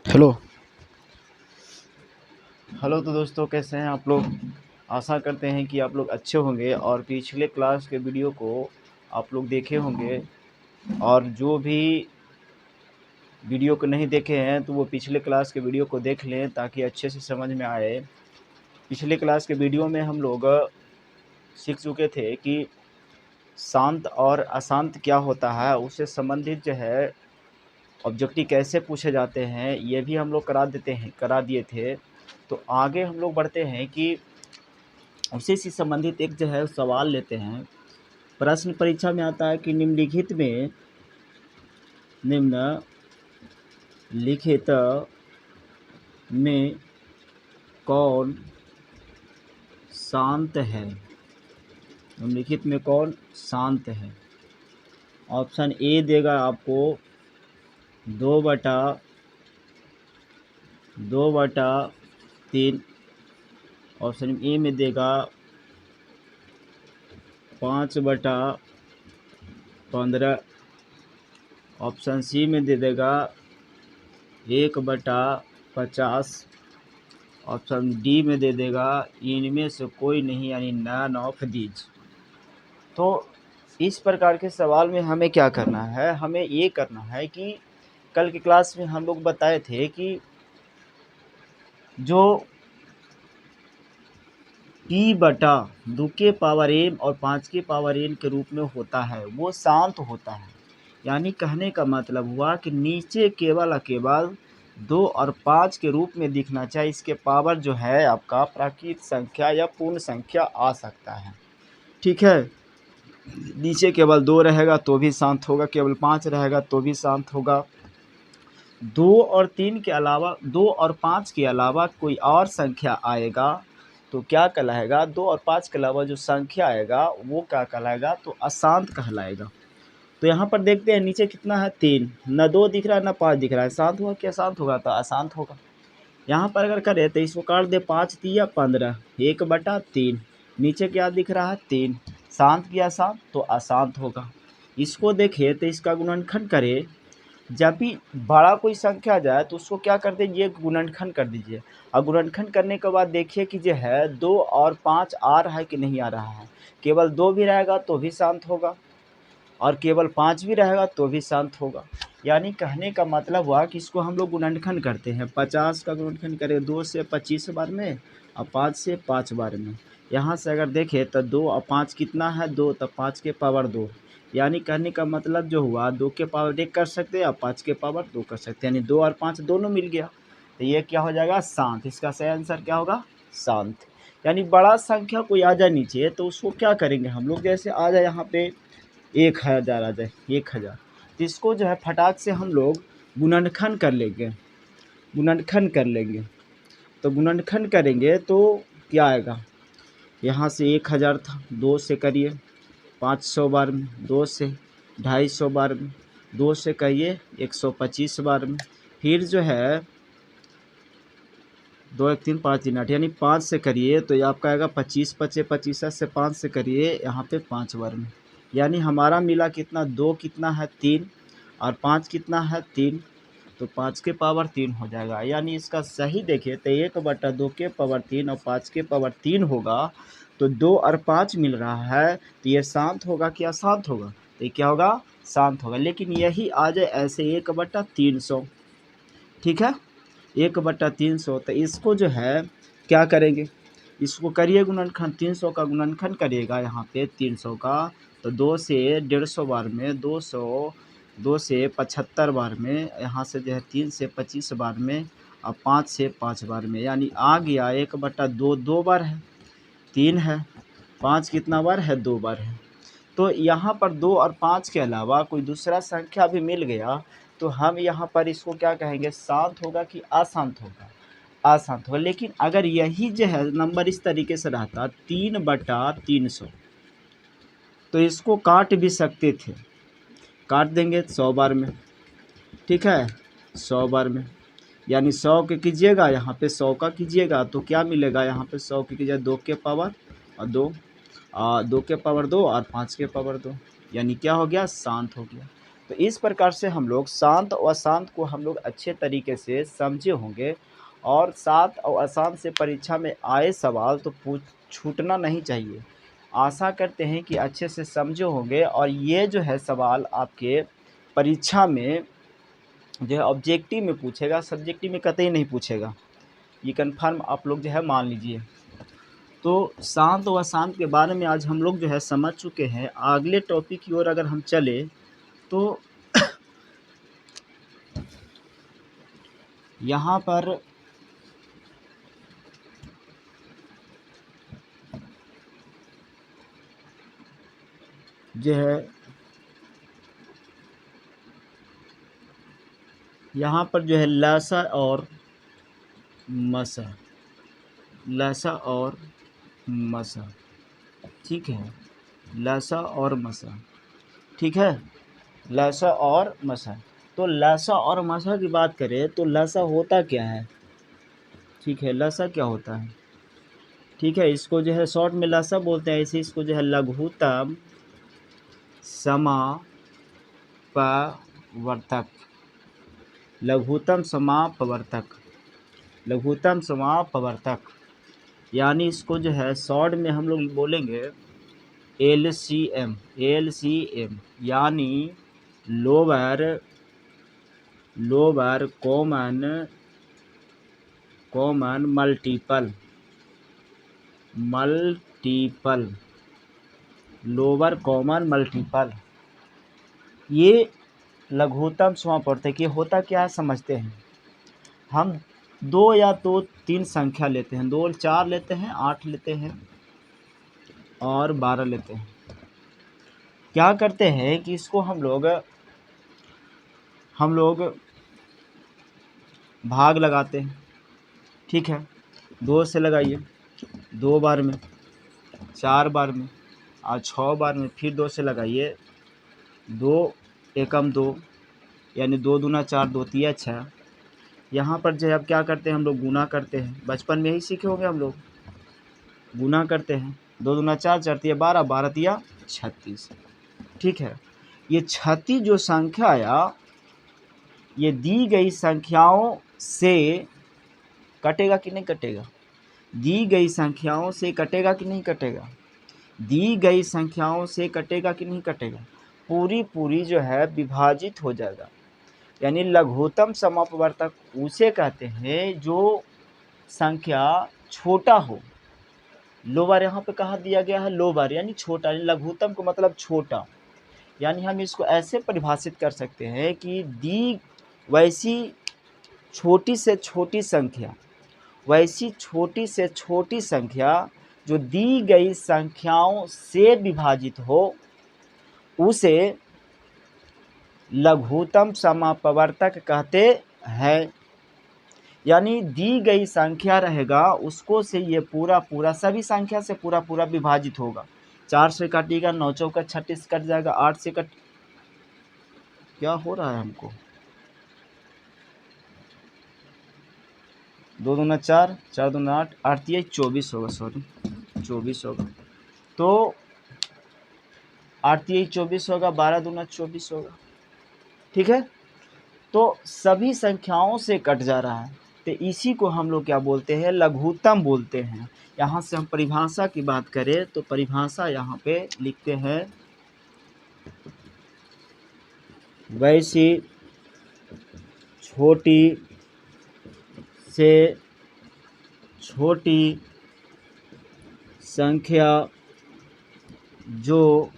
Hello. Hello तो दोस्तों, कैसे हैं आप लोग। आशा करते हैं कि आप लोग अच्छे होंगे और पिछले क्लास के वीडियो को आप लोग देखे होंगे। और जो भी वीडियो को नहीं देखे हैं तो वो पिछले क्लास के वीडियो को देख लें ताकि अच्छे से समझ में आए। पिछले क्लास के वीडियो में हम लोग सीख चुके थे कि शांत और अशांत क्या होता है, उससे संबंधित जो है ऑब्जेक्टिव कैसे पूछे जाते हैं, ये भी हम लोग करा दिए थे। तो आगे हम लोग बढ़ते हैं कि उसी से संबंधित एक जो है सवाल लेते हैं। प्रश्न परीक्षा में आता है कि निम्नलिखित में कौन शांत है। निम्नलिखित में कौन शांत है। ऑप्शन ए देगा आपको 2/3। ऑप्शन ए में देगा 5/15। ऑप्शन सी में दे देगा 1/50। ऑप्शन डी में दे देगा इनमें से कोई नहीं, यानी नन ऑफ दीज। तो इस प्रकार के सवाल में हमें क्या करना है, हमें ये करना है कि कल की क्लास में हम लोग बताए थे कि जो p/2 के पावर n और 5 के पावर n के रूप में होता है वो शांत होता है। यानी कहने का मतलब हुआ कि नीचे केवल केवल 2 और 5 के रूप में दिखना चाहिए। इसके पावर जो है आपका प्राकृत संख्या या पूर्ण संख्या आ सकता है। ठीक है, नीचे केवल 2 रहेगा तो भी शांत होगा, केवल 5 रहेगा तो भी शांत होगा। 2 और 3 के अलावा 2 और 5 के अलावा कोई और संख्या आएगा तो क्या कहलाएगा। 2 और 5 के अलावा जो संख्या आएगा वो क्या कहलाएगा, तो अशांत कहलाएगा। तो यहाँ पर देखते हैं नीचे कितना है 3, न 2 दिख रहा है न 5 दिख रहा है। शांत होगा कि अशांत होगा, तो अशांत होगा। यहाँ पर अगर करें तो इसको काट दे, 5 तिया 15, 1/3। नीचे क्या दिख रहा है 3। शांत की अशांत, तो अशांत होगा। इसको देखें तो इसका गुणनखंड करें। जब भी बड़ा कोई संख्या जाए तो उसको क्या कर दीजिए, गुणनखंड कर दीजिए। और गुणनखंड करने के बाद देखिए कि जो है 2 और 5 आ रहा है कि नहीं आ रहा है। केवल 2 भी रहेगा तो भी शांत होगा और केवल 5 भी रहेगा तो भी शांत होगा। यानी कहने का मतलब हुआ कि इसको हम लोग गुणनखंड करते हैं। 50 का गुणनखंड करें 2 से 25 बार में और 5 से 5 बार में। यहाँ से अगर देखें तो 2 और 5 कितना है 2, तो 5 के पावर 2। यानी कहने का मतलब जो हुआ 2 के पावर 1 कर सकते हैं और 5 के पावर 2 कर सकते हैं, यानी 2 और 5 दोनों मिल गया। तो ये क्या हो जाएगा, शांत। इसका सही आंसर क्या होगा, शांत। यानी बड़ा संख्या कोई आ जाए नीचे तो उसको क्या करेंगे हम लोग, जैसे आ जाए यहाँ पे 1000 आ जाए 1000, तो इसको जो है फटाक से हम लोग गुणनखंड कर लेंगे। तो गुणनखंड करेंगे तो क्या आएगा, यहाँ से 1000 था, 2 से करिए 500 बार में, 2 से 250 बार में, 2 से करिए 125 बार में। फिर जो है 2 1 3 5 3 8, यानी 5 से करिए तो ये आपका आएगा 25 25 25 से 5 से करिए यहाँ पे 5 बार में। यानी हमारा मिला कितना, 2 कितना है 3 और 5 कितना है 3, तो 5 के पावर 3 हो जाएगा। यानी इसका सही देखिए तो 1/2 के पावर 3 और 5 के पावर 3 होगा। तो 2 और 5 मिल रहा है तो ये शांत होगा कि अशांत होगा, तो ये क्या होगा, शांत होगा। लेकिन यही आ जाए ऐसे 1/300, ठीक है 1/300, तो इसको जो है क्या करेंगे, इसको करिए गुणनखंड। 300 का गुणनखंड करिएगा यहाँ पे 300 का, तो 2 से 150 बार में, 2 से 75 बार में, यहाँ से जो है 3 से 25 बार में और 5 से 5 बार में। यानी आ गया 1/2, 2 बार है, 3 है, 5 कितना बार है, 2 बार है। तो यहाँ पर 2 और 5 के अलावा कोई दूसरा संख्या भी मिल गया तो हम यहाँ पर इसको क्या कहेंगे, शांत होगा कि अशांत होगा, अशांत होगा। लेकिन अगर यही जो है नंबर इस तरीके से रहता 3/300, तो इसको काट भी सकते थे। काट देंगे 100 बार में, ठीक है 100 बार में, यानी 100 के कीजिएगा यहाँ पे 100 का कीजिएगा तो क्या मिलेगा, यहाँ पे 100 के कीजिए 2 के पावर और 2, 2 के पावर 2 और 5 के पावर 2, यानी क्या हो गया, शांत हो गया। तो तो इस प्रकार से हम लोग शांत और अशांत को हम लोग अच्छे तरीके से समझे होंगे, और शांत और अशांत से परीक्षा में आए सवाल तो छूटना नहीं चाहिए। आशा करते हैं कि अच्छे से समझे होंगे, और ये जो है सवाल आपके परीक्षा में जो है ऑब्जेक्टिव में पूछेगा, सब्जेक्टिव में कतई नहीं पूछेगा, ये कन्फर्म आप लोग जो है मान लीजिए। तो शांत व अशांत के बारे में आज हम लोग जो है समझ चुके हैं। अगले टॉपिक की ओर अगर हम चले तो यहाँ पर जो है यहाँ पर जो है लसा और मसा, लसा और मसा, ठीक है, लसा और मसा, ठीक है, लसा और मसा। तो लसा और मसा की बात करें तो लसा होता क्या है, ठीक है, लसा क्या होता है, ठीक है, इसको जो है शॉर्ट में लसा बोलते हैं। ऐसे इसको जो है लघुत्तम समापवर्तक, लघुत्तम समापवर्तक, लघुत्तम समापवर्तक, यानी इसको जो है शॉर्ट में हम लोग बोलेंगे LCM, LCM यानी lower common multiple, lower common multiple. ये लघुत्तम समापवर्तक ये होता क्या है समझते हैं। हम 2 या तो 3 संख्या लेते हैं, 2 4 लेते हैं, 8 लेते हैं और 12 लेते हैं। क्या करते हैं कि इसको हम लोग भाग लगाते हैं, ठीक है, 2 से लगाइए, 2 बार में, 4 बार में और 6 बार में, फिर 2 से लगाइए, 2 एकम 2 यानी 2 दूना 4, 2 तिया 6। यहाँ पर जो है अब क्या करते हैं हम लोग गुना करते हैं, बचपन में ही सीखे होंगे हम लोग, गुना करते हैं, 2 दूना 4, 4 तिया 12, 12 तिया 36, ठीक है। ये 36 जो संख्या आया ये दी गई संख्याओं से कटेगा कि नहीं कटेगा, दी गई संख्याओं से कटेगा कि नहीं कटेगा, दी गई संख्याओं से कटेगा कि नहीं कटेगा, पूरी जो है विभाजित हो जाएगा। यानी लघुत्तम समापवर्तक उसे कहते हैं जो संख्या छोटा हो। लोअर यहाँ पे कहा दिया गया है, लोअर यानी छोटा, लघुत्तम को मतलब छोटा। यानी हम इसको ऐसे परिभाषित कर सकते हैं कि दी वैसी छोटी से छोटी संख्या, वैसी छोटी से छोटी संख्या जो दी गई संख्याओं से विभाजित हो उसे लघुत्तम समापवर्तक कहते हैं। यानी दी गई संख्या रहेगा उसको से ये पूरा सभी संख्या से पूरा विभाजित होगा। 4 से काटिएगा, 9 चौका 36 कट जाएगा, 8 से कट, क्या हो रहा है हमको, 2 दूना 4, 4 दूना 8, 8 तिया 24 होगा, सॉरी 24 होगा, तो 8 तिया 24 होगा, 12 दूना 24 होगा, ठीक है। तो सभी संख्याओं से कट जा रहा है, तो इसी को हम लोग क्या बोलते हैं, लघुत्तम बोलते हैं। यहाँ से हम परिभाषा की बात करें तो परिभाषा यहाँ पे लिखते हैं, वैसी छोटी से छोटी संख्या जो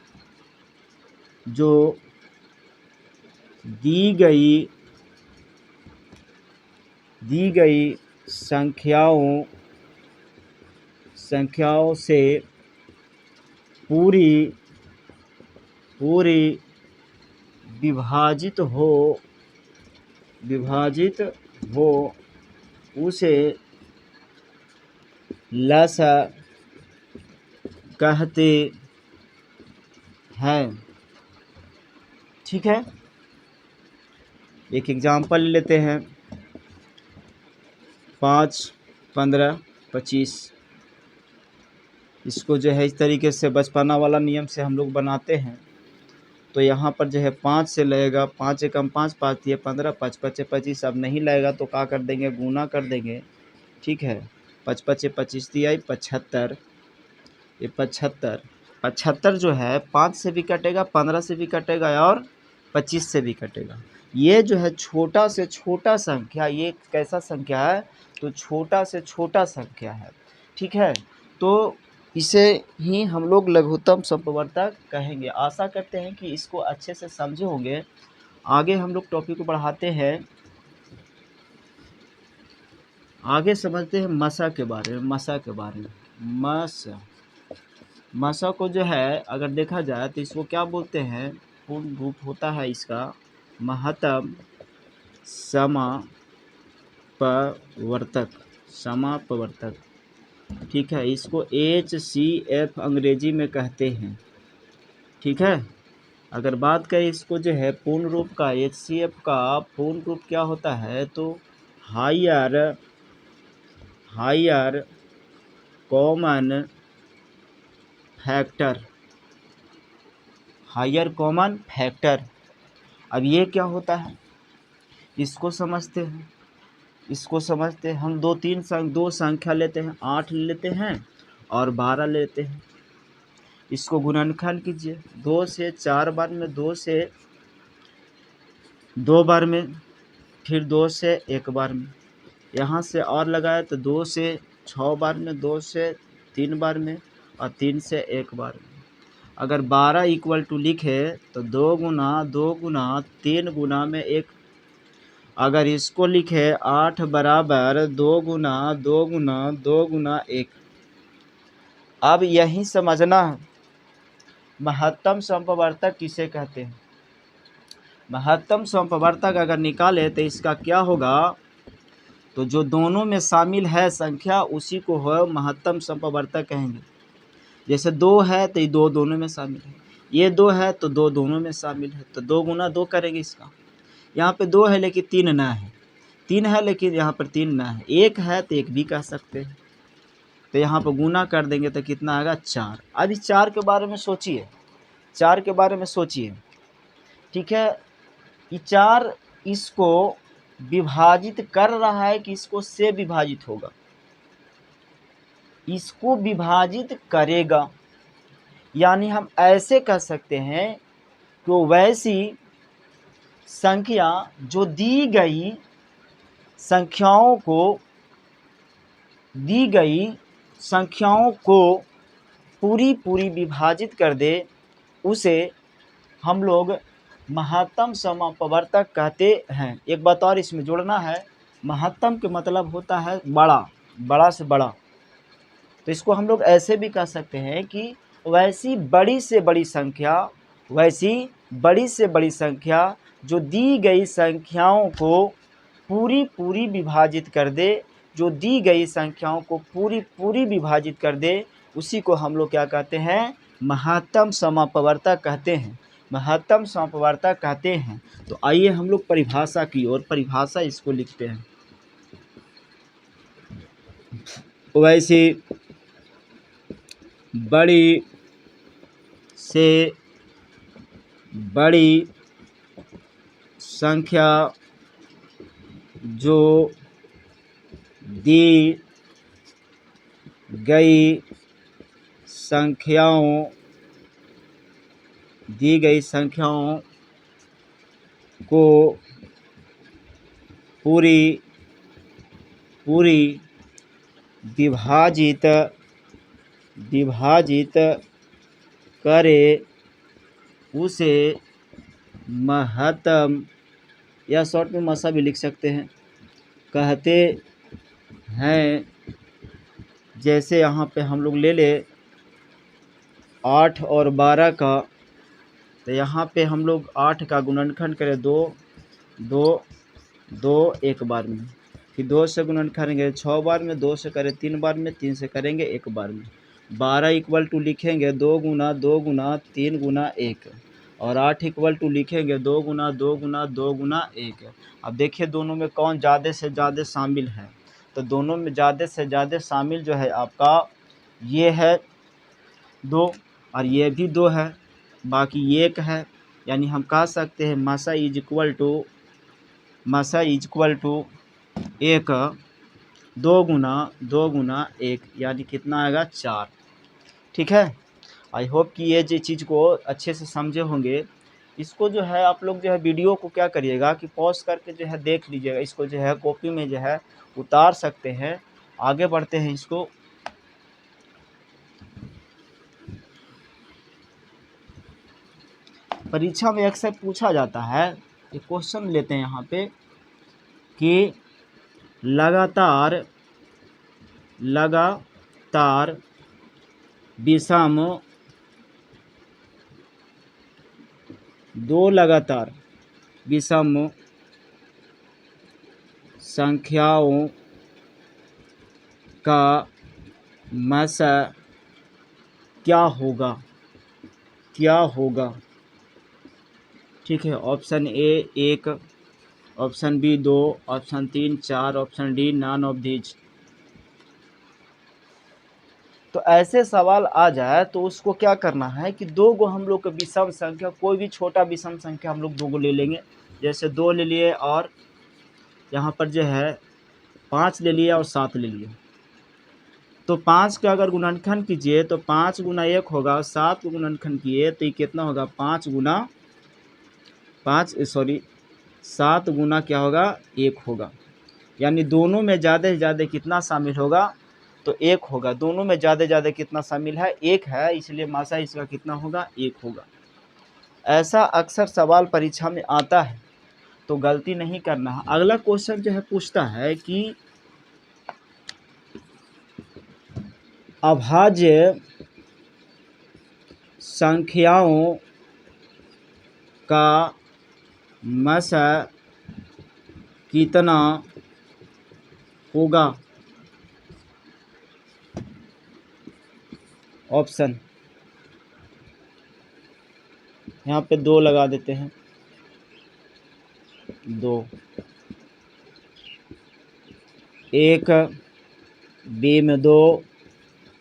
दी गई संख्याओं से पूरी विभाजित हो उसे लसा कहते हैं, ठीक है। एक एग्जाम्पल लेते हैं, 5, 15, 25। इसको जो है इस तरीके से बचपना वाला नियम से हम लोग बनाते हैं। तो यहाँ पर जो है 5 से लगेगा, 5 एकम 5, 5 दिए 15, 5 पचे 25। अब नहीं लगेगा तो क्या कर देंगे, गुना कर देंगे। ठीक है, 5 पचे 25 दिया 75, ये 75। 75 जो है 5 से भी कटेगा, 15 से भी कटेगा और 25 से भी कटेगा। ये जो है छोटा से छोटा संख्या, ये कैसा संख्या है, तो छोटा से छोटा संख्या है। ठीक है, तो इसे ही हम लोग लघुत्तम समप्रवर्तक कहेंगे। आशा करते हैं कि इसको अच्छे से समझे होंगे। आगे हम लोग टॉपिक को बढ़ाते हैं, आगे समझते हैं मसा के बारे में। मसा के बारे में, मसा को जो है अगर देखा जाए तो इसको क्या बोलते हैं, पूर्ण रूप होता है इसका महत्तम समापवर्तक। समापवर्तक, ठीक है, इसको HCF अंग्रेजी में कहते हैं। ठीक है, अगर बात करें इसको जो है पूर्ण रूप का, HCF का पूर्ण रूप क्या होता है, तो higher common factor. Higher common factor. अब ये क्या होता है, इसको समझते हैं। इसको समझते हैं हम। दो संख्या लेते हैं, 8 लेते हैं और 12 लेते हैं। इसको गुणनखंड कीजिए, 2 से 4 बार में, 2 से 2 बार में, फिर 2 से 1 बार में। यहाँ से और लगाए तो 2 से 6 बार में, 2 से 3 बार में और 3 से 1 बार में। अगर 12 इक्वल टू लिखे तो 2 गुना 2 गुना 3 गुना में 1। अगर इसको लिखे 8 बराबर 2 गुना 2 गुना 2 गुना 1। अब यही समझना है महत्तम समप्रवर्तक किसे कहते हैं। महत्तम समप्रवर्तक अगर निकाले तो इसका क्या होगा, तो जो दोनों में शामिल है संख्या उसी को हो महत्तम समप्रवर्तक कहेंगे। जैसे 2 है तो ये 2 दोनों में शामिल है, ये 2 है तो 2 दोनों में शामिल है, तो 2 गुना 2 करेंगे इसका। यहाँ पे 2 है लेकिन 3 ना है, 3 है लेकिन यहाँ पर 3 ना है, 1 है तो 1 भी कह सकते हैं। तो यहाँ पर गुना कर देंगे तो कितना आएगा, 4। अब इस 4 के बारे में सोचिए, 4 के बारे में सोचिए। ठीक है, ये 4 इसको विभाजित कर रहा है कि इसको से विभाजित होगा, इसको विभाजित करेगा। यानी हम ऐसे कह सकते हैं कि वैसी संख्या जो दी गई संख्याओं को पूरी विभाजित कर दे, उसे हम लोग महत्तम समप्रवर्तक कहते हैं। एक बात और इसमें जोड़ना है, महत्तम के मतलब होता है बड़ा, बड़ा से बड़ा। तो इसको हम लोग ऐसे भी कह सकते हैं कि वैसी बड़ी से बड़ी संख्या जो दी गई संख्याओं को पूरी विभाजित कर दे, जो दी गई संख्याओं को पूरी विभाजित कर दे, उसी को हम लोग क्या कहते हैं, महत्तम समप्रवर्तक कहते हैं। महत्तम समप्रवर्तक कहते हैं। तो आइए हम लोग परिभाषा की ओर, परिभाषा इसको लिखते हैं। वैसी बड़ी से बड़ी संख्या जो दी गई संख्याओं को पूरी विभाजित करे, उसे महत्तम, या शॉर्ट में मसा भी लिख सकते हैं, कहते हैं। जैसे यहाँ पे हम लोग ले ले 8 और 12 का, तो यहाँ पे हम लोग 8 का गुणनखंड करें 2 2 2 1 बार में, फिर 2 से गुणन करेंगे 6 बार में, 2 से करें 3 बार में, 3 से करेंगे 1 बार में। 12 इक्वल टू लिखेंगे 2 गुना 2 गुना 3 गुना 1, और 8 इक्वल टू लिखेंगे 2 गुना 2 गुना 2 गुना 1। अब देखिए दोनों में कौन ज़्यादा से ज़्यादा शामिल है, तो दोनों में ज़्यादा से ज़्यादा शामिल जो है आपका ये है 2, और ये भी 2 है, बाकी 1 है, यानी हम कह सकते हैं मासा इज इक्वल टू एक, दो गुना एक, यानी कितना आएगा 4। ठीक है, आई होप कि ये जो चीज़ को अच्छे से समझे होंगे। इसको जो है आप लोग जो है वीडियो को क्या करिएगा कि पॉज करके जो है देख लीजिएगा, इसको जो है कॉपी में जो है उतार सकते हैं। आगे बढ़ते हैं। इसको परीक्षा में अक्सर पूछा जाता है, एक क्वेश्चन लेते हैं यहाँ पे कि लगातार विषम दो लगातार विषम संख्याओं का मसा क्या होगा। ठीक है, option A 1, option B 2, option 3 4, option D none of these. तो ऐसे सवाल आ जाए तो उसको क्या करना है कि दो गो हम लोग का विषम संख्या, कोई भी छोटा विषम संख्या हम लोग दो गो ले लेंगे। जैसे 2 ले लिए और यहाँ पर जो है 5 ले लिए और 7 ले लिए। तो 5 का अगर गुणनखंड कीजिए तो 5 गुना 1 होगा, 7 को गुणनखंड किए तो ये कितना होगा 7 गुना क्या होगा 1 होगा। यानी दोनों में ज़्यादा से ज़्यादा कितना शामिल होगा तो 1 होगा। दोनों में ज़्यादा से ज़्यादा कितना शामिल है 1 है, इसलिए मासा इसका कितना होगा 1 होगा। ऐसा अक्सर सवाल परीक्षा में आता है, तो गलती नहीं करना है। अगला क्वेश्चन जो है पूछता है कि अभाज्य संख्याओं का मसा कितना होगा। ऑप्शन यहाँ पे 2 लगा देते हैं, 2, 1, बी में 2,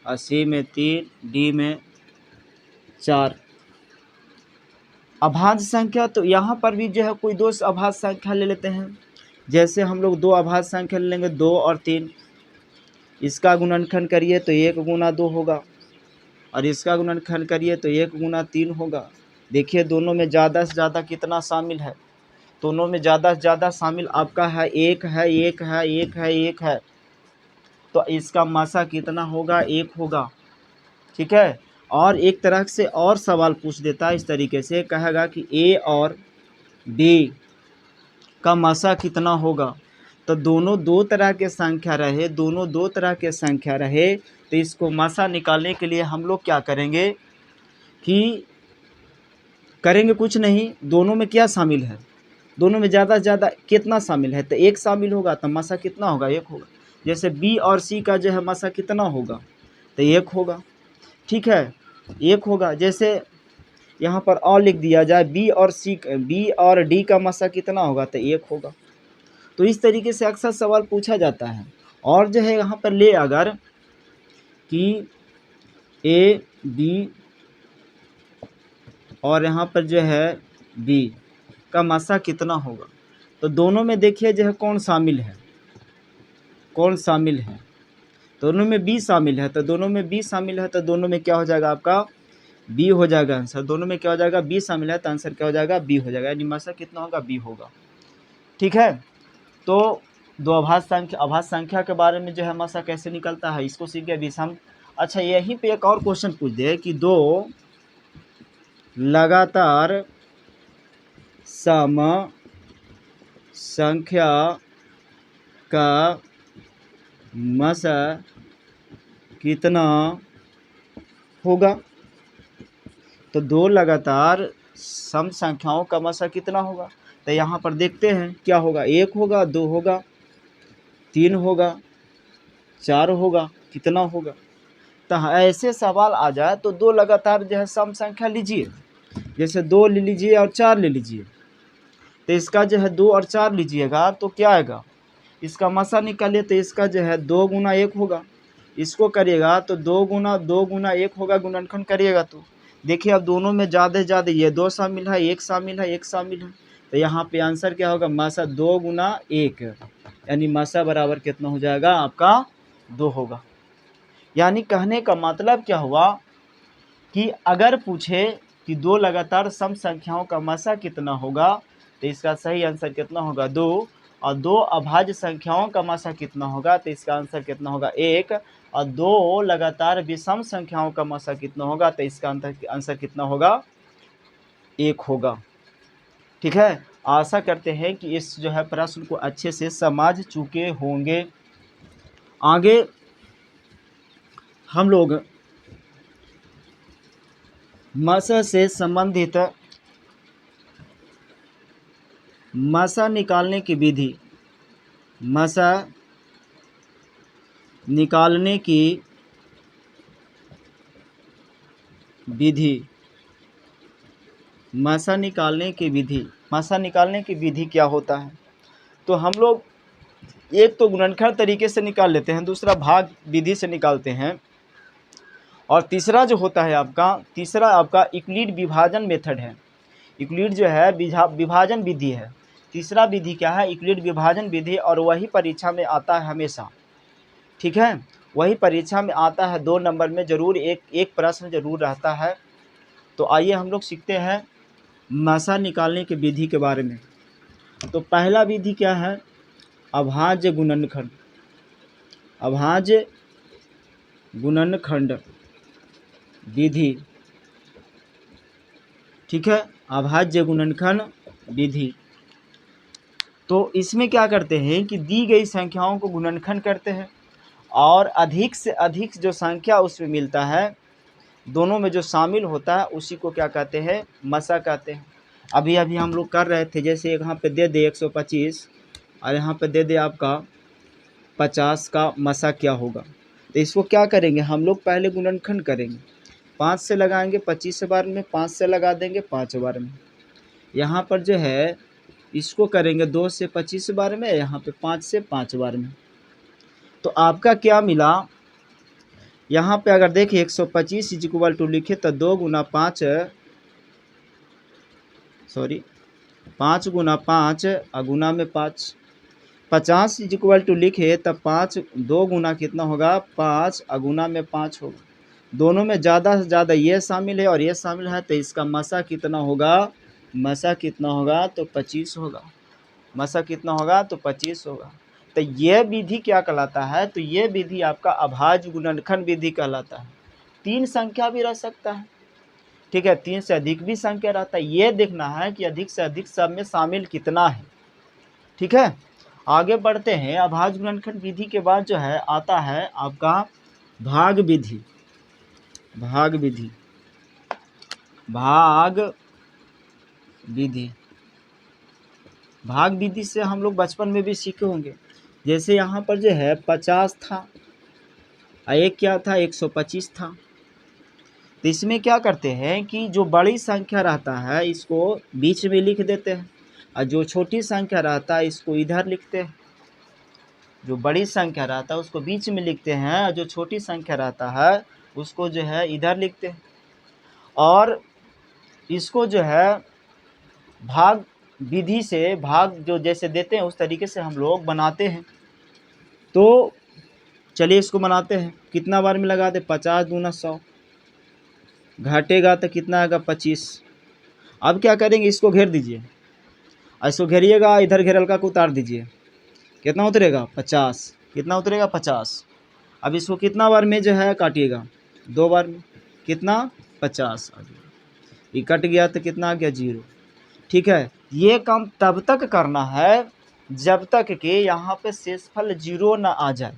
और सी में 3, डी में 4। अभाज्य संख्या, तो यहाँ पर भी जो है कोई दो अभाज्य संख्या ले लेते हैं। जैसे हम लोग 2 अभाज्य संख्या ले लेंगे, 2 और 3। इसका गुणनखंड करिए तो 1 गुना 2 होगा, और इसका गुणनखंड करिए तो 1 गुना 3 होगा। देखिए दोनों में ज़्यादा से ज़्यादा कितना शामिल है, दोनों में ज़्यादा से ज़्यादा शामिल आपका है 1 है, 1 है, 1 है, 1 है। तो इसका मासा कितना होगा 1 होगा। ठीक है, और एक तरह से और सवाल पूछ देता है, इस तरीके से कहेगा कि ए और बी का मासा कितना होगा। तो दोनों दो तरह के संख्या रहे, तो इसको मासा निकालने के लिए हम लोग क्या करेंगे कि करेंगे कुछ नहीं, दोनों में क्या शामिल है, दोनों में ज़्यादा से ज़्यादा कितना शामिल है, तो 1 शामिल होगा तो मासा कितना होगा 1 होगा। जैसे बी और सी का जो है मासा कितना होगा तो 1 होगा। ठीक है, 1 होगा। जैसे यहाँ पर और लिख दिया जाए बी और डी का मासा कितना होगा तो 1 होगा। तो इस तरीके से अक्सर सवाल पूछा जाता है। और जो है यहाँ पर ले अगर कि ए बी और यहाँ पर जो है बी का मासा कितना होगा, तो दोनों में देखिए जो है कौन शामिल है, दोनों में बी शामिल है। तो दोनों में बी शामिल है तो दोनों में क्या हो जाएगा आपका बी हो जाएगा आंसर। दोनों में क्या हो जाएगा बी शामिल है तो आंसर क्या हो जाएगा बी हो जाएगा, यानी मासा कितना होगा बी होगा। ठीक है, तो दो अभाज्य संख्या के बारे में जो है मासा कैसे निकलता है इसको सीख गए विषम। अच्छा, यहीं पे एक और क्वेश्चन पूछ दे कि दो लगातार सम संख्या का मासा कितना होगा। तो दो लगातार सम संख्याओं का मासा कितना होगा, तो यहाँ पर देखते हैं क्या होगा, 1 होगा, 2 होगा, 3 होगा, 4 होगा, कितना होगा। तो ऐसे सवाल आ जाए तो दो लगातार जो है सम संख्या लीजिए, जैसे 2 ले लीजिए और 4 ले लीजिए। तो इसका जो है 2 और 4 लीजिएगा तो क्या आएगा, इसका मासा निकालिए तो इसका जो है 2 गुना 1 होगा। इसको करिएगा तो 2 गुना 1 होगा, गुणनखंड करिएगा तो देखिए अब दोनों में ज़्यादा से ज़्यादा ये 2 शामिल है, 1 शामिल है, 1 शामिल है, तो यहाँ पे आंसर क्या होगा, मासा 2 गुना 1, यानी मासा बराबर कितना हो जाएगा आपका 2 होगा। यानी कहने का मतलब क्या हुआ कि अगर पूछे कि 2 लगातार सम संख्याओं का मासा कितना होगा, तो इसका सही आंसर कितना होगा 2, और 2 अभाज्य संख्याओं का मासा कितना होगा, तो इसका आंसर कितना होगा 1, और 2 लगातार विषम संख्याओं का मासा कितना होगा, तो इसका आंसर कितना होगा 1 होगा। ठीक है, आशा करते हैं कि इस जो है प्रश्न को अच्छे से समझ चुके होंगे। आगे हम लोग मासा से संबंधित मासा निकालने की विधि, मासा निकालने की विधि, मासा निकालने की विधि, मासा निकालने की विधि क्या होता है। तो हम लोग एक तो गुणनखंड तरीके से निकाल लेते हैं, दूसरा भाग विधि से निकालते हैं, और तीसरा जो होता है आपका यूक्लिड विभाजन मेथड है। यूक्लिड जो है विभाजन विधि है। तीसरा विधि क्या है, यूक्लिड विभाजन विधि, और वही परीक्षा में आता है हमेशा। ठीक है, वही परीक्षा में आता है, 2 नंबर में जरूर एक प्रश्न जरूर रहता है। तो आइए हम लोग सीखते हैं मासा निकालने की विधि के बारे में। तो पहला विधि क्या है, अभाज्य गुणनखंड, अभाज्य गुणनखंड विधि। ठीक है, अभाज्य गुणनखंड विधि। तो इसमें क्या करते हैं कि दी गई संख्याओं को गुणनखंड करते हैं, और अधिक से अधिक जो संख्या उसमें मिलता है, दोनों में जो शामिल होता है, उसी को क्या कहते हैं, मसा कहते हैं। अभी अभी हम लोग कर रहे थे, जैसे यहाँ पे दे दे 125 और यहाँ पे दे दे आपका 50 का मसा क्या होगा। तो इसको क्या करेंगे हम लोग, पहले गुणनखंड करेंगे, 5 से लगाएंगे 25 बार में, 5 से लगा देंगे 5 बार में। यहाँ पर जो है इसको करेंगे 2 से 25 बार में, यहाँ पे 5 से 5 बार में। तो आपका क्या मिला, यहाँ पे अगर देखिए 125 इक्वल टू लिखे तो 2 गुना 5 गुना 5 गुना में 5, 50 इक्वल टू लिखे तब 5 2 गुना कितना होगा 5 गुना में 5 होगा। दोनों में ज़्यादा से ज़्यादा ये शामिल है और ये शामिल है, तो इसका मसा कितना होगा, मसा कितना होगा तो 25 होगा, मसा कितना होगा तो 25 होगा। तो ये विधि क्या कहलाता है, तो ये विधि आपका अभाज्य गुणनखंड विधि कहलाता है। 3 संख्या भी रह सकता है, ठीक है, 3 से अधिक भी संख्या रहता है, ये देखना है कि अधिक से अधिक सब में शामिल कितना है। ठीक है, आगे बढ़ते हैं। अभाज्य गुणनखंड विधि के बाद जो है आता है आपका भाग विधि, भाग विधि, भाग विधि। भाग विधि से हम लोग बचपन में भी सीखे होंगे। जैसे यहाँ पर जो है 50 था और एक क्या था 125 था। तो इसमें क्या करते हैं कि जो बड़ी संख्या रहता है इसको बीच में लिख देते हैं, और जो छोटी संख्या रहता है इसको इधर लिखते हैं। जो बड़ी संख्या रहता है उसको बीच में लिखते हैं, और जो छोटी संख्या रहता है उसको जो है इधर लिखते हैं। और इसको जो है भाग विधि से भाग जो जैसे देते हैं उस तरीके से हम लोग बनाते हैं। तो चलिए इसको बनाते हैं। कितना बार में लगा दे, 50 दूना 100, घटेगा तो कितना आएगा 25। अब क्या करेंगे, इसको घेर दीजिए, इसको घेरिएगा, इधर घेरलका को उतार दीजिए, कितना उतरेगा 50, कितना उतरेगा 50। अब इसको कितना बार में जो है काटिएगा, 2 बार में, कितना 50 आ गया, ये कट गया तो कितना आ गया 0। ठीक है, ये काम तब तक करना है जब तक कि यहाँ पे शेषफल 0 ना आ जाए।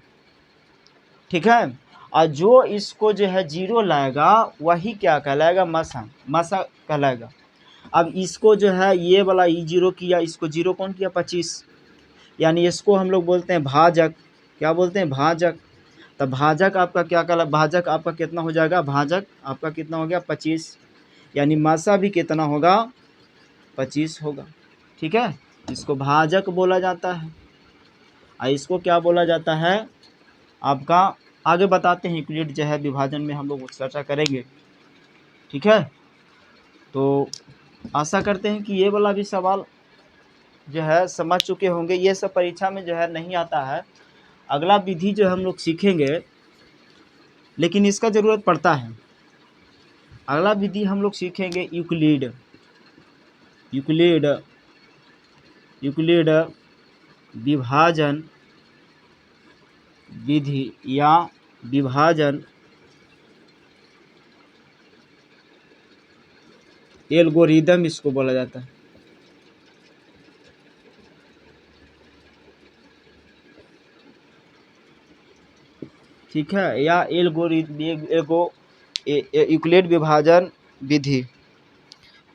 ठीक है, और जो इसको जो है 0 लाएगा वही क्या कहलाएगा, मसा कहलाएगा। अब इसको जो है ये वाला 0 किया, इसको 0 कौन किया 25, यानी इसको हम लोग बोलते हैं भाजक। क्या बोलते हैं, भाजक। तब भाजक आपका क्या कहला, भाजक आपका कितना हो जाएगा, भाजक आपका कितना हो गया 25, यानी मसा भी कितना होगा 25 होगा। ठीक है, इसको भाजक बोला जाता है, और इसको क्या बोला जाता है आपका, आगे बताते हैं यूक्लिड जो है विभाजन में हम लोग चर्चा करेंगे। ठीक है। तो आशा करते हैं कि ये वाला भी सवाल जो है समझ चुके होंगे। ये सब परीक्षा में जो है नहीं आता है। अगला विधि जो हम लोग सीखेंगे, लेकिन इसका ज़रूरत पड़ता है। अगला विधि हम लोग सीखेंगे यूक्लिड विभाजन विधि या विभाजन एल्गोरिदम इसको बोला जाता है। ठीक है, या यूक्लिड विभाजन विधि।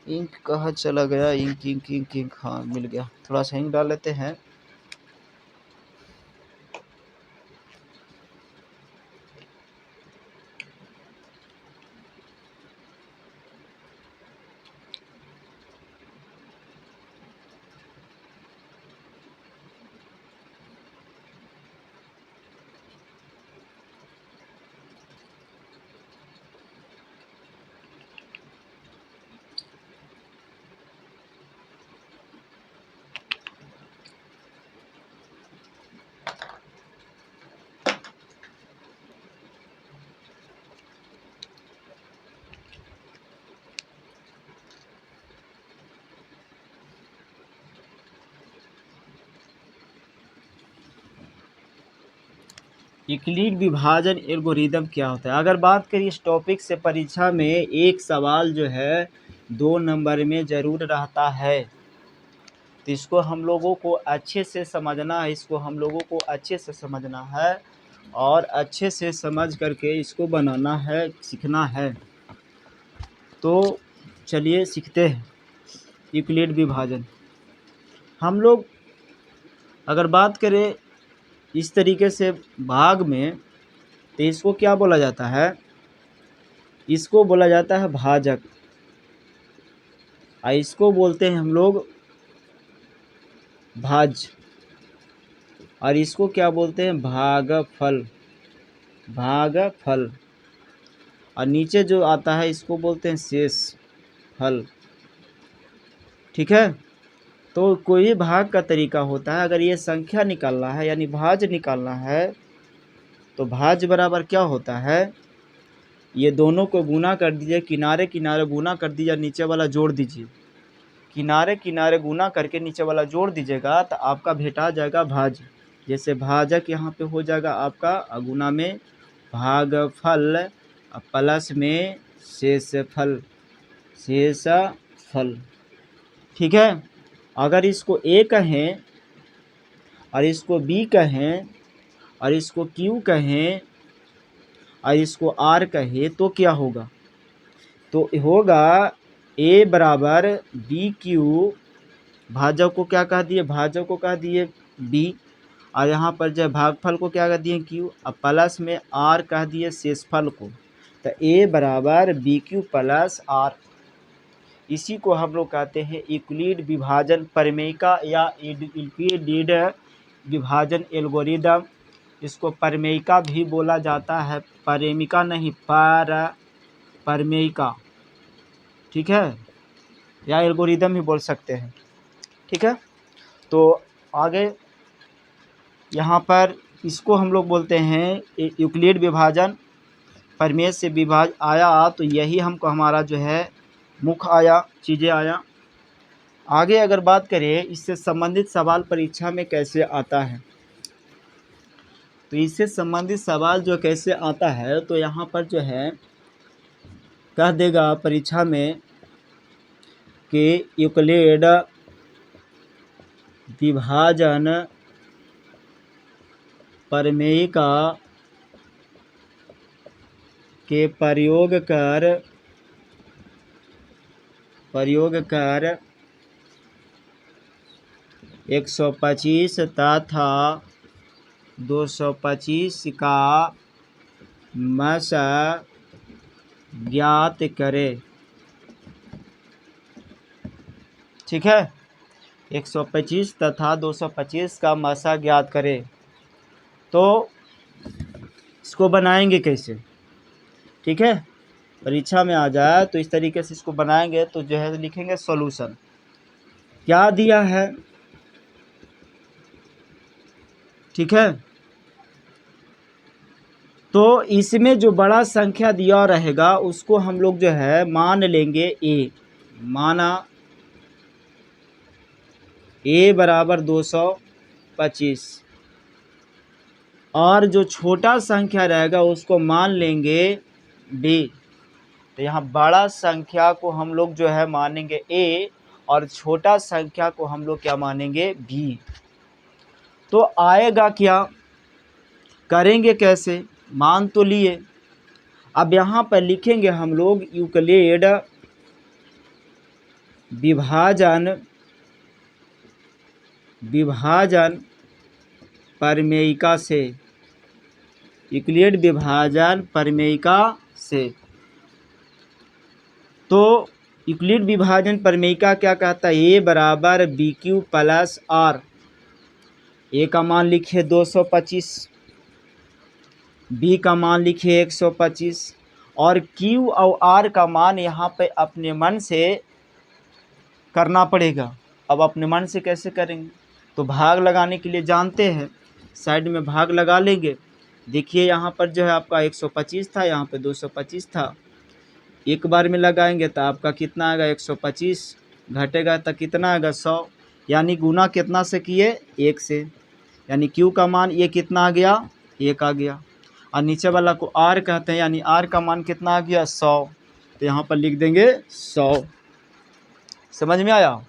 इंक कहाँ चला गया? इंक इंक इंक इंक, हाँ मिल गया। थोड़ा सा इंक डाल लेते हैं। यूक्लिड विभाजन एल्गोरिदम क्या होता है? अगर बात करें इस टॉपिक से, परीक्षा में एक सवाल जो है 2 नंबर में ज़रूर रहता है। तो इसको हम लोगों को अच्छे से समझना है, और अच्छे से समझ करके इसको बनाना है, सीखना है। तो चलिए सीखते हैं यूक्लिड विभाजन। हम लोग अगर बात करें इस तरीके से भाग में, तो इसको क्या बोला जाता है? इसको बोला जाता है भाजक, और इसको बोलते हैं हम लोग भाज्य, और इसको क्या बोलते हैं? भागफल। और नीचे जो आता है इसको बोलते हैं शेष फल। ठीक है, तो कोई भाग का तरीका होता है। अगर ये संख्या निकालना है यानी भाज्य निकालना है, तो भाज्य बराबर क्या होता है? ये दोनों को गुना कर दीजिए, किनारे किनारे गुना कर दीजिए, नीचे वाला जोड़ दीजिए। किनारे किनारे गुना करके नीचे वाला जोड़ दीजिएगा तो आपका भेटा जाएगा भाज्य। जैसे भाजक यहाँ पे हो जाएगा आपका, गुना में भागफल, प्लस में शेषफल। ठीक है, अगर इसको ए कहें और इसको बी कहें और इसको क्यू कहें और इसको आर कहें, तो क्या होगा? तो होगा ए बराबर बी क्यू, भाजक को क्या कह दिए? भाजक को कह दिए बी, और यहाँ पर जो भागफल को क्या कह दिए? क्यू, और प्लस में आर कह दिए शेषफल को। तो ए बराबर बी क्यू प्लस आर। इसी को हम लोग कहते हैं यूक्लिड विभाजन प्रमेयिका या यूक्लिड विभाजन एल्गोरिदम। इसको प्रमेयिका भी बोला जाता है, परिमिका नहीं, प्रमेयिका। ठीक है, या एल्गोरिदम भी बोल सकते हैं। ठीक है, तो आगे यहाँ पर इसको हम लोग बोलते हैं यूक्लिड विभाजन। प्रमेय से विभाज आया तो यही हमको हमारा जो है मुख्य आया, चीज़ें आया। आगे अगर बात करें इससे संबंधित सवाल परीक्षा में कैसे आता है, तो इससे संबंधित सवाल जो कैसे आता है, तो यहाँ पर जो है कह देगा परीक्षा में कि यूक्लिड विभाजन प्रमेयिका के प्रयोग कर 125 तथा 225 का मसा ज्ञात करे। ठीक है, 125 तथा 225 का मसा ज्ञात करे। तो इसको बनाएंगे कैसे? ठीक है, परीक्षा में आ जाए तो इस तरीके से इसको बनाएंगे तो जो है लिखेंगे सॉल्यूशन। क्या दिया है, ठीक है। तो इसमें जो बड़ा संख्या दिया रहेगा उसको हम लोग जो है मान लेंगे ए, माना ए बराबर 225, और जो छोटा संख्या रहेगा उसको मान लेंगे बी। तो यहाँ बड़ा संख्या को हम लोग जो है मानेंगे ए और छोटा संख्या को हम लोग क्या मानेंगे बी। तो आएगा क्या, करेंगे कैसे, मान तो लिए। अब यहाँ पर लिखेंगे हम लोग यूक्लिड विभाजन प्रमेयिका से, यूक्लिड विभाजन प्रमेयिका से। तो यूक्लिड विभाजन प्रमेयिका क्या कहता है, ए बराबर बी क्यू प्लस आर। ए का मान लिखिए 225, बी का मान लिखिए 125, और क्यू और आर का मान यहाँ पे अपने मन से करना पड़ेगा। अब अपने मन से कैसे करेंगे, तो भाग लगाने के लिए जानते हैं, साइड में भाग लगा लेंगे। देखिए यहाँ पर जो है आपका 125 था, यहाँ पे 225 था, एक बार में लगाएंगे तो आपका कितना आएगा 125, घटेगा तो कितना आएगा 100, यानी गुना कितना से किए, 1 से, यानी क्यू का मान ये कितना आ गया, 1 आ गया। और नीचे वाला को आर कहते हैं, यानी आर का मान कितना आ गया 100, तो यहाँ पर लिख देंगे 100। समझ में आया।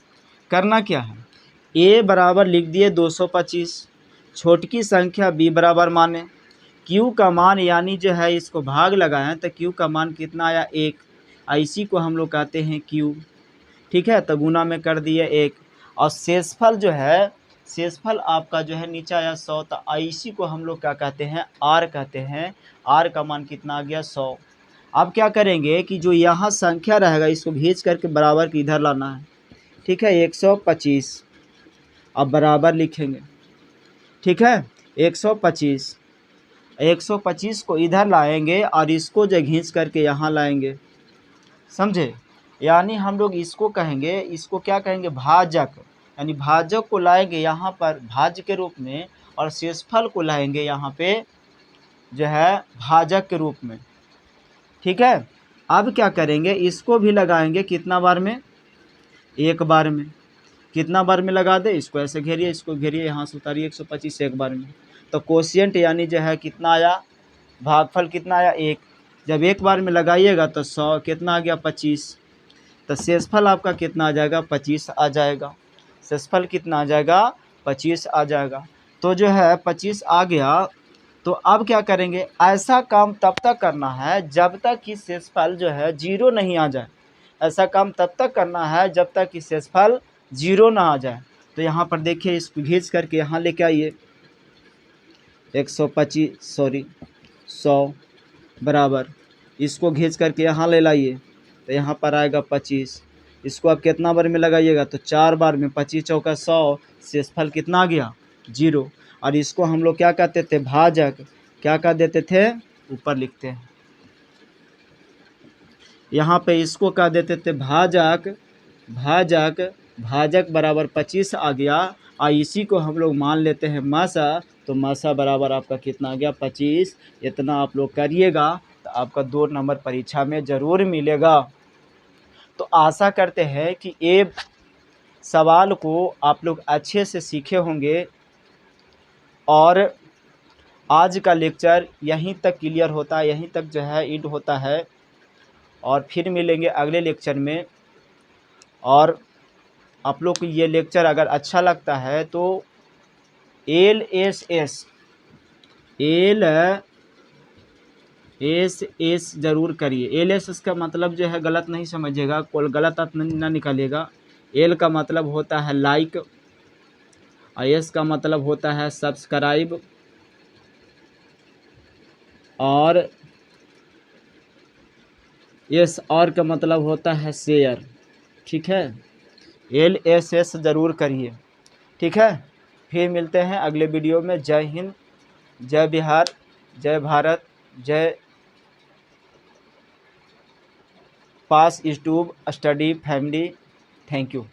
करना क्या है, ए बराबर लिख दिए 225, छोटकी संख्या बी बराबर माने, क्यू का मान यानी जो है इसको भाग लगाएं तो क्यू का मान कितना आया 1, इसी को हम लोग कहते हैं क्यू, ठीक है। तो गुना में कर दिए 1, और शेषफल जो है, शेषफल आपका जो है नीचे आया 100, तो इसी को हम लोग क्या कहते हैं, आर कहते हैं। आर का मान कितना आ गया 100। अब क्या करेंगे कि जो यहाँ संख्या रहेगा इसको भेज करके बराबर के इधर लाना है, ठीक है, 125। अब बराबर लिखेंगे, ठीक है, 125, 125 को इधर लाएंगे और इसको जो घींच करके यहाँ लाएंगे, समझे। यानी हम लोग इसको कहेंगे, इसको क्या कहेंगे, भाजक, यानी भाजक को लाएंगे यहाँ पर भाज्य के रूप में, और शेषफल को लाएंगे यहाँ पे जो है भाजक के रूप में, ठीक है। अब क्या करेंगे, इसको भी लगाएंगे कितना बार में, एक बार में। कितना बार में लगा दे, इसको ऐसे घेरिए, इसको घेरिए, यहाँ से उतारिए 125 एक बार में। तो कोशिएंट यानी जो है कितना आया, भागफल कितना आया 1, जब एक बार में लगाइएगा तो 100 कितना आ गया 25, तो शेषफल आपका कितना आ जाएगा 25 आ जाएगा। शेषफल कितना आ जाएगा 25 आ जाएगा। तो जो है 25 आ गया। तो अब क्या करेंगे, ऐसा काम तब तक करना है जब तक कि शेषफल जो है 0 नहीं आ जाए। ऐसा काम तब तक करना है जब तक कि शेषफल 0 ना आ जाए। तो यहाँ पर देखिए, इसको घींच करके यहाँ लेके आइए, 100 बराबर, इसको घींच करके यहाँ ले लाइए, तो यहाँ पर आएगा 25। इसको आप कितना बार में लगाइएगा, तो 4 बार में, 25 चौका 100, शेषफल कितना आ गया 0। और इसको हम लोग क्या कहते थे, भाजक, क्या कह देते थे, ऊपर लिखते हैं, यहाँ पे इसको कह देते थे भाजक। भाजक बराबर 25 आ गया, और इसी को हम लोग मान लेते हैं मासा। तो मासा बराबर आपका कितना आ गया 25। इतना आप लोग करिएगा तो आपका 2 नंबर परीक्षा में ज़रूर मिलेगा। तो आशा करते हैं कि ये सवाल को आप लोग अच्छे से सीखे होंगे, और आज का लेक्चर यहीं तक क्लियर होता है, यहीं तक जो है एंड होता है। और फिर मिलेंगे अगले लेक्चर में। और आप लोग को ये लेक्चर अगर अच्छा लगता है तो LSS ज़रूर करिए। LSS का मतलब जो है गलत नहीं समझिएगा, कोई गलत अर्थ ना निकालिएगा। L का मतलब होता है लाइक, S का मतलब होता है सब्सक्राइब, और R का मतलब होता है शेयर, ठीक है। LSS ज़रूर करिए, ठीक है। फिर मिलते हैं अगले वीडियो में। जय हिंद, जय बिहार, जय भारत, जय पास YouTube study family. Thank you.